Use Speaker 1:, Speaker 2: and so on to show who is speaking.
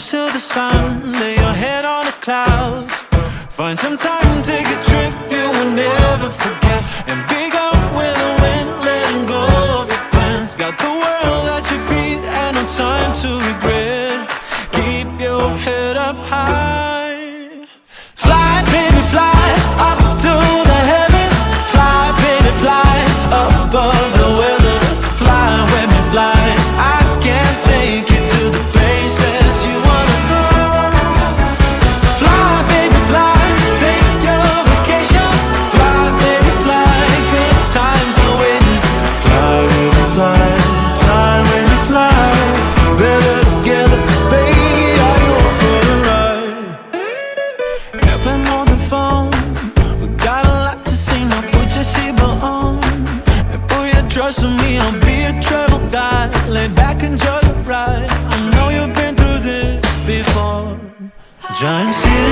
Speaker 1: close to the sun, lay your head on the clouds. Find some time, take a trip you will never forget. And be gone with the wind, letting go of your plans. Got the world at your feet and no time to regret. Keep your head up high. Fly, baby, fly up to the heavens. Fly, baby, fly above the weather. Fly with me, fly. I can take you to the places you wanna go. Fly, baby, fly. Take your vacation. Fly, baby, fly. Good times are waiting. Fly, baby, fly. Fly, baby, fly. Better together, baby. Are you up for the ride? Airplane on the phone. We got a lot to say. Now put your seatbelt on. Trust me, I'll be a travel guide. Lay back, enjoy the ride. I know you've been through this before. Giant city